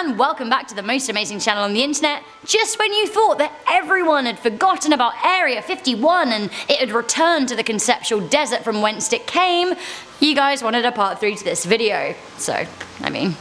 and welcome back to the most amazing channel on the internet. Just when you thought that everyone had forgotten about Area 51 and it had returned to the conceptual desert from whence it came, you guys wanted a part 3 to this video. So, I mean,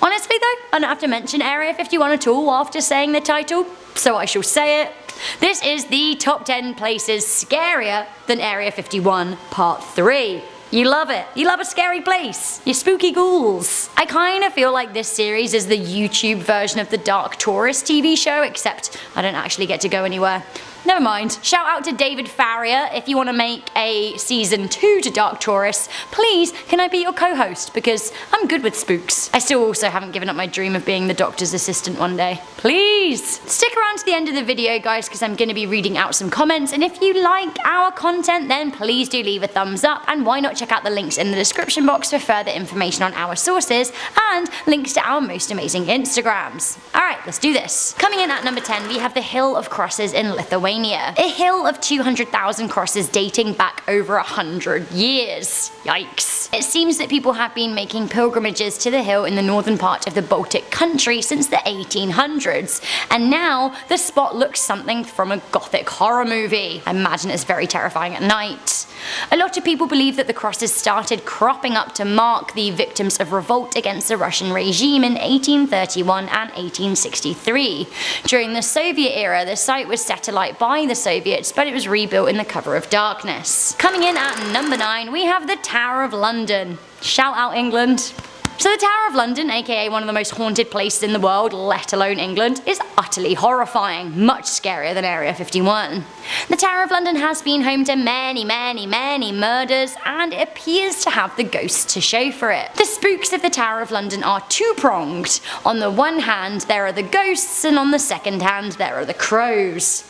honestly though, I don't have to mention Area 51 at all after saying the title, so I shall say it. This is the top 10 places scarier than Area 51 part 3. You love it. You love a scary place. You spooky ghouls. I kind of feel like this series is the YouTube version of the Dark Tourist TV show, except I don't actually get to go anywhere. Never mind. Shout out to David Farrier. If you want to make a season 2 to Dark Tourist, please can I be your co-host, because I'm good with spooks. I still also haven't given up my dream of being the doctor's assistant one day. Please! Stick around to the end of the video guys, because I'm going to be reading out some comments, and if you like our content then please do leave a thumbs up, and why not check out the links in the description box for further information on our sources and links to our most amazing Instagrams. Alright, let's do this. Coming in at number 10 we have the Hill of Crosses in Lithuania. A hill of 200,000 crosses dating back over 100 years. Yikes. It seems that people have been making pilgrimages to the hill in the northern part of the Baltic country since the 1800s, and now the spot looks something from a gothic horror movie. I imagine it's very terrifying at night. A lot of people believe that the crosses started cropping up to mark the victims of revolt against the Russian regime in 1831 and 1863. During the Soviet era, the site was set alight by the Soviets, but it was rebuilt in the cover of darkness. Coming in at number 9, we have the Tower of London. Shout out England. So the Tower of London, aka one of the most haunted places in the world, let alone England, is utterly horrifying, much scarier than Area 51. The Tower of London has been home to many murders, and it appears to have the ghosts to show for it. The spooks of the Tower of London are two-pronged. On the one hand there are the ghosts, and on the second hand there are the crows.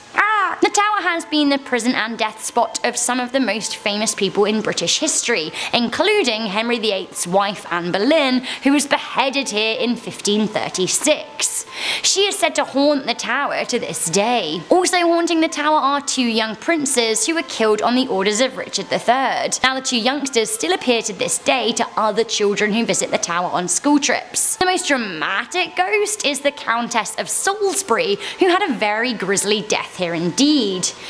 The tower has been the prison and death spot of some of the most famous people in British history, including Henry VIII's wife Anne Boleyn, who was beheaded here in 1536. She is said to haunt the tower to this day. Also haunting the tower are 2 young princes who were killed on the orders of Richard III. Now the 2 youngsters still appear to this day to other children who visit the tower on school trips. The most dramatic ghost is the Countess of Salisbury, who had a very grisly death here indeed.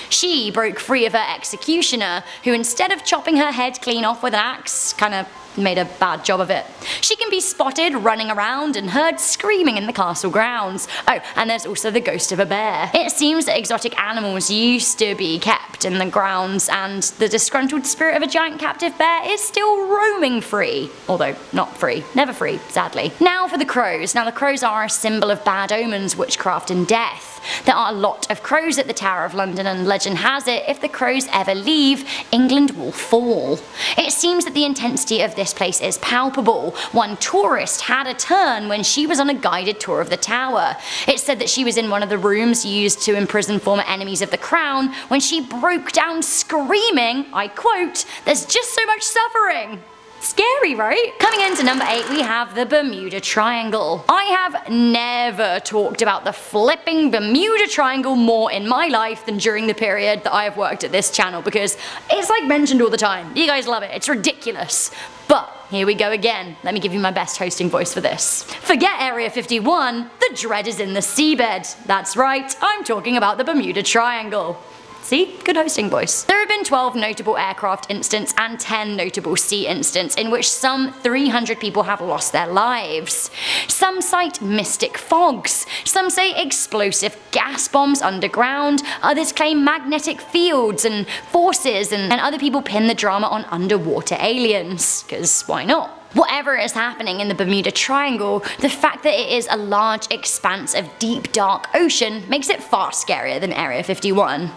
She broke free of her executioner, who instead of chopping her head clean off with an axe, kinda made a bad job of it. She can be spotted running around and heard screaming in the castle grounds. Oh, and there's also the ghost of a bear. It seems that exotic animals used to be kept in the grounds, and the disgruntled spirit of a giant captive bear is still roaming free. Although, not free. Never free, sadly. Now for the crows. Now the crows are a symbol of bad omens, witchcraft and death. There are a lot of crows at the Tower of London, and legend has it, if the crows ever leave, England will fall. It seems that the intensity of this place is palpable. One tourist had a turn when she was on a guided tour of the tower. It said that she was in one of the rooms used to imprison former enemies of the crown when she broke down screaming, I quote, "There's just so much suffering." Scary, right? Coming into number 8 we have the Bermuda Triangle. I have never talked about the flipping Bermuda Triangle more in my life than during the period that I have worked at this channel, because it's like mentioned all the time. You guys love it, it's ridiculous. But here we go again. Let me give you my best hosting voice for this. Forget Area 51, the dread is in the seabed. That's right, I'm talking about the Bermuda Triangle. See? Good hosting voice. There have been 12 notable aircraft incidents and 10 notable sea incidents in which some 300 people have lost their lives. Some cite mystic fogs, some say explosive gas bombs underground, others claim magnetic fields and forces, and other people pin the drama on underwater aliens, because why not? Whatever is happening in the Bermuda Triangle, the fact that it is a large expanse of deep dark ocean makes it far scarier than Area 51.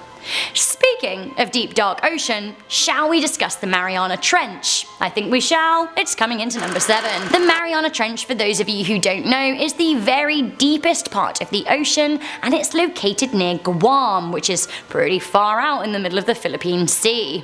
Speaking of deep dark ocean, shall we discuss the Mariana Trench? I think we shall. It's coming into number 7. The Mariana Trench, for those of you who don't know, is the very deepest part of the ocean, and it's located near Guam, which is pretty far out in the middle of the Philippine Sea.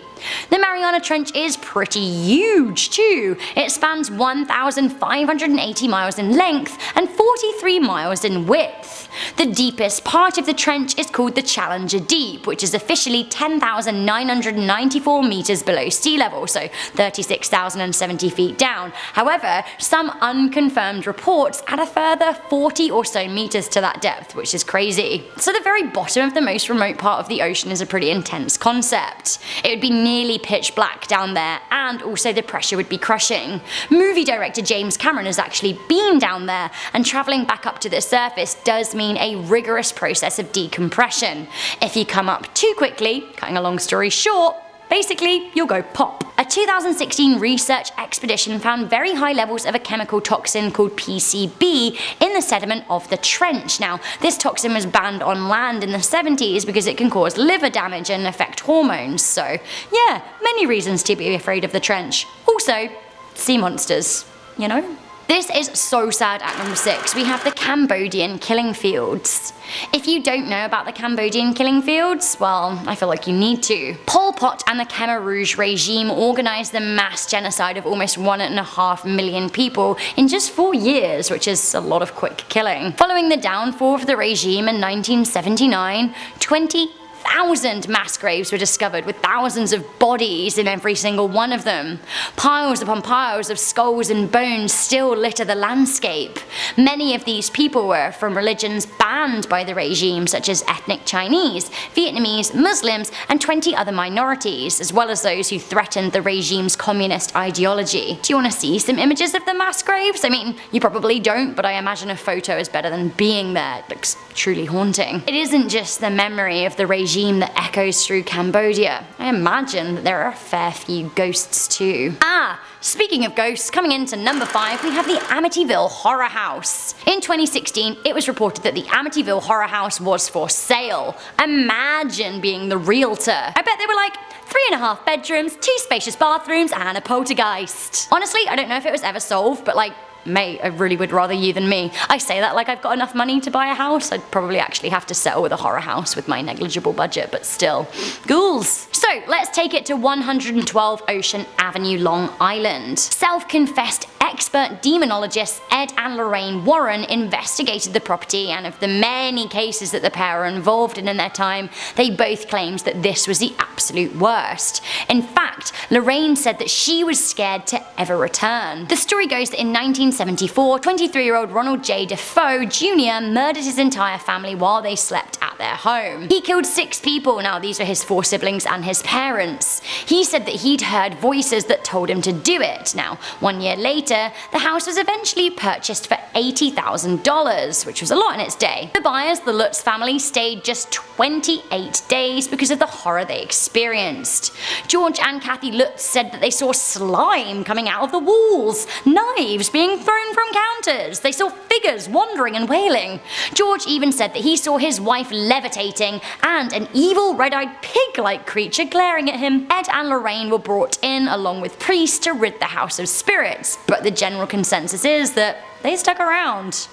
The Mariana Trench is pretty huge too. It spans 1,580 miles in length and 43 miles in width. The deepest part of the trench is called the Challenger Deep, which is officially 10,994 meters below sea level, so 36,070 feet down. However, some unconfirmed reports add a further 40 or so meters to that depth, which is crazy. So the very bottom of the most remote part of the ocean is a pretty intense concept. It would be nearly pitch black down there, and also the pressure would be crushing. Movie director James Cameron has actually been down there, and travelling back up to the surface does mean a rigorous process of decompression. If you come up too quickly, cutting a long story short, basically, you'll go pop. A 2016 research expedition found very high levels of a chemical toxin called PCB in the sediment of the trench. Now, this toxin was banned on land in the 70s because it can cause liver damage and affect hormones. So, yeah, many reasons to be afraid of the trench. Also, sea monsters, you know? This is so sad. At number 6, we have the Cambodian killing fields. If you don't know about the Cambodian killing fields, well, I feel like you need to. Pol Pot and the Khmer Rouge regime organised the mass genocide of almost 1.5 million people in just 4 years, which is a lot of quick killing. Following the downfall of the regime in 1979, 20,000 mass graves were discovered with thousands of bodies in every single one of them. Piles upon piles of skulls and bones still litter the landscape. Many of these people were from religions banned by the regime, such as ethnic Chinese, Vietnamese, Muslims, and 20 other minorities, as well as those who threatened the regime's communist ideology. Do you want to see some images of the mass graves? I mean, you probably don't, but I imagine a photo is better than being there. It looks truly haunting. It isn't just the memory of the regime that echoes through Cambodia. I imagine that there are a fair few ghosts too. Speaking of ghosts, coming into number 5, we have the Amityville Horror House. In 2016, it was reported that the Amityville Horror House was for sale. Imagine being the realtor. I bet they were like, 3.5 bedrooms, 2 spacious bathrooms, and a poltergeist. Honestly, I don't know if it was ever solved, but like, mate, I really would rather you than me. I say that like I've got enough money to buy a house. I'd probably actually have to settle with a horror house with my negligible budget, but still. Ghouls. So let's take it to 112 Ocean Avenue, Long Island. Self-confessed expert demonologists Ed and Lorraine Warren investigated the property, and of the many cases that the pair were involved in their time, they both claimed that this was the absolute worst. In fact, Lorraine said that she was scared to ever return. The story goes that in 1974, 23-year-old Ronald J. Defoe Jr. murdered his entire family while they slept at their home. He killed 6 people. Now, these were his 4 siblings and his parents. He said that he'd heard voices that told him to do it. Now, 1 year later, the house was eventually purchased for $80,000, which was a lot in its day. The buyers, the Lutz family, stayed just 28 days because of the horror they experienced. George and Kathy Lutz said that they saw slime coming out of the walls, knives being thrown from counters, they saw figures wandering and wailing. George even said that he saw his wife levitating and an evil red-eyed pig-like creature glaring at him. Ed and Lorraine were brought in along with priests to rid the house of spirits, but the general consensus is that they stuck around.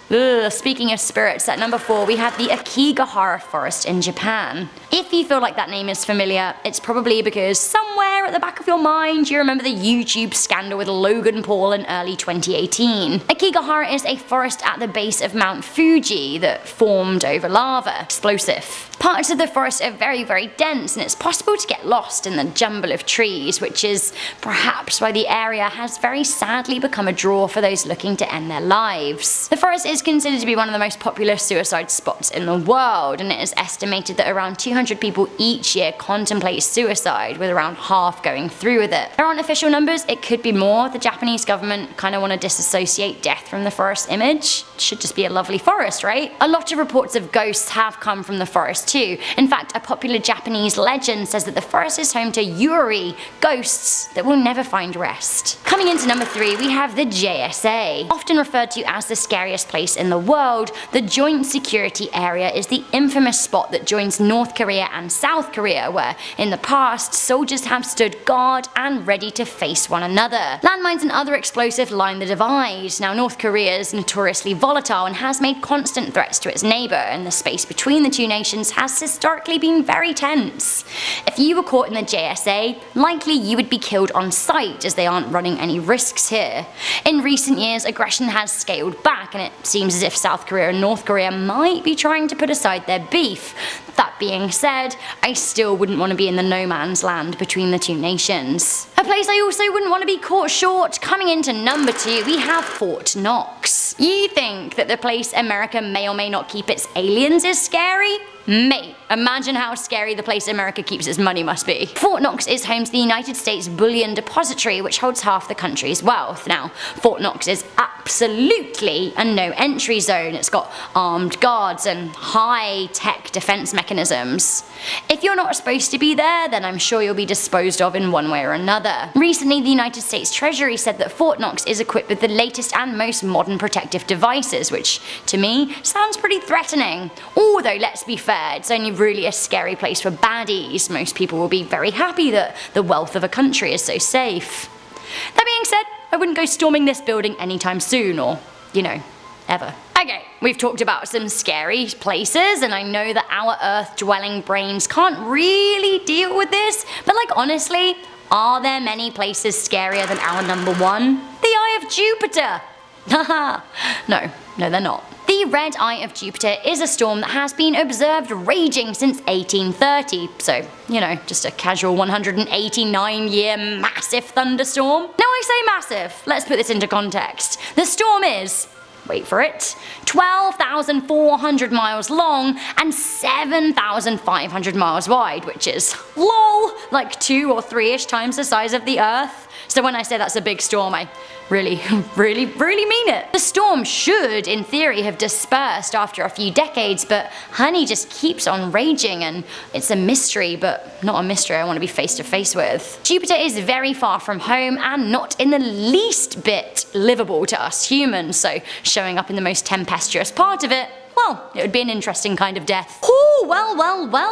Speaking of spirits, at number 4 we have the AKIGOHARA forest in Japan. If you feel like that name is familiar, it's probably because somewhere at the back of your mind you remember the YouTube scandal with Logan Paul in early 2018. AKIGOHARA is a forest at the base of Mount Fuji that formed over lava. Explosive. Parts of the forest are very, very dense, and it's possible to get lost in the jumble of trees, which is perhaps why the area has very sadly become a draw for those looking to end their lives. The forest is considered to be one of the most popular suicide spots in the world, and it is estimated that around 200 people each year contemplate suicide, with around half going through with it. There aren't official numbers, it could be more. The Japanese government kind of want to disassociate death from the forest image. It should just be a lovely forest, right? A lot of reports of ghosts have come from the forest too. In fact, a popular Japanese legend says that the forest is home to Yuri, ghosts that will never find rest. Coming into number 3, we have the JSA. Often referred to as the scariest place in the world, the Joint Security Area is the infamous spot that joins North Korea and South Korea, where in the past soldiers have stood guard and ready to face one another. Landmines and other explosives line the divide. Now, North Korea is notoriously volatile and has made constant threats to its neighbour, and the space between the two nations has historically been very tense. If you were caught in the JSA, likely you would be killed on sight, as they aren't running any risks here. In recent years, aggression has scaled back, and it seems as if South Korea and North Korea might be trying to put aside their beef. That being said, I still wouldn't want to be in the no man's land between the two nations. A place I also wouldn't want to be caught short. Coming into number 2, we have Fort Knox. You think that the place America may or may not keep its aliens is scary? Mate, imagine how scary the place America keeps its money must be. Fort Knox is home to the United States Bullion Depository, which holds half the country's wealth. Now, Fort Knox is absolutely a no-entry zone. It's got armed guards and high-tech defense mechanisms. If you're not supposed to be there, then I'm sure you'll be disposed of in one way or another. Recently, the United States Treasury said that Fort Knox is equipped with the latest and most modern protective devices, which, to me, sounds pretty threatening. Although, let's be fair, it's only really a scary place for baddies. Most people will be very happy that the wealth of a country is so safe. That being said, I wouldn't go storming this building anytime soon, or, ever. Okay, we've talked about some scary places, and I know that our Earth-dwelling brains can't really deal with this, but honestly, are there many places scarier than our number 1? The Eye of Jupiter! Haha, no, they're not. The Red Eye of Jupiter is a storm that has been observed raging since 1830, so, just a casual 189-year massive thunderstorm. Now I say massive, let's put this into context. The storm is, wait for it, 12,400 miles long and 7,500 miles wide, which is, lol, 2 or 3-ish times the size of the Earth. So when I say that's a big storm, I really mean it. The storm should, in theory, have dispersed after a few decades, but honey just keeps on raging, and it's a mystery, but not a mystery I want to be face to face with. Jupiter is very far from home and not in the least bit livable to us humans, so showing up in the most tempestuous part of it, well, it would be an interesting kind of death. Oh, well,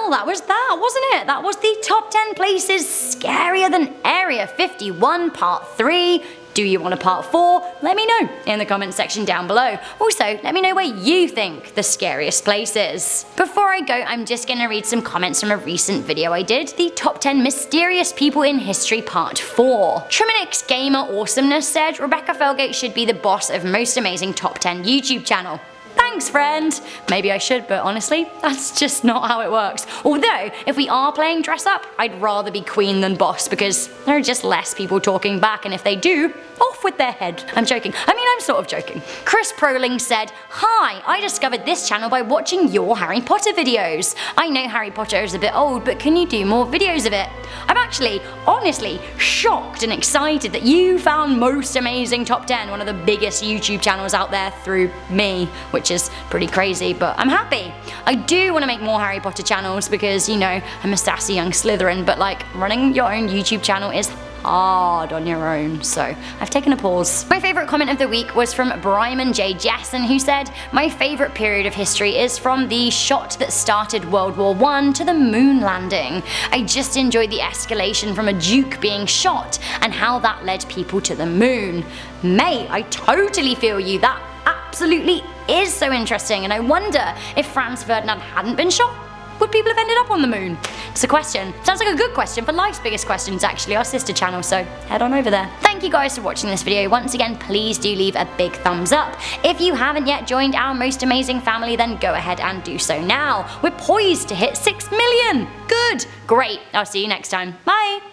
that was that, wasn't it? That was the top 10 places scarier than Area 51 Part 3. Do you want a part 4? Let me know in the comment section down below. Also, let me know where you think the scariest place is. Before I go, I'm just gonna read some comments from a recent video I did, the top 10 mysterious people in history part 4. Triminix Gamer Awesomeness said, Rebecca Felgate should be the boss of most amazing top 10 YouTube channel. Thanks, friend! Maybe I should, but honestly, that's just not how it works. Although, if we are playing dress up, I'd rather be queen than boss because there are just less people talking back, and if they do, off with their head. I'm joking. I mean, I'm sort of joking. Chris Proling said, Hi, I discovered this channel by watching your Harry Potter videos. I know Harry Potter is a bit old, but can you do more videos of it? I'm actually, honestly, shocked and excited that you found Most Amazing Top 10, one of the biggest YouTube channels out there, through me, which is pretty crazy, but I'm happy. I do want to make more Harry Potter channels because, I'm a sassy young Slytherin, but running your own YouTube channel is hard on your own, so I've taken a pause. My favourite comment of the week was from Bryman J. Jason, who said, My favourite period of history is from the shot that started World War I to the moon landing. I just enjoyed the escalation from a duke being shot and how that led people to the moon. Mate, I totally feel you. That absolutely is so interesting, and I wonder if Franz Ferdinand hadn't been shot, would people have ended up on the moon? It's a question. Sounds like a good question for Life's Biggest Questions, actually, our sister channel, so head on over there. Thank you guys for watching this video. Once again, please do leave a big thumbs up. If you haven't yet joined our most amazing family, then go ahead and do so now. We're poised to hit 6 million. Good. Great. I'll see you next time. Bye.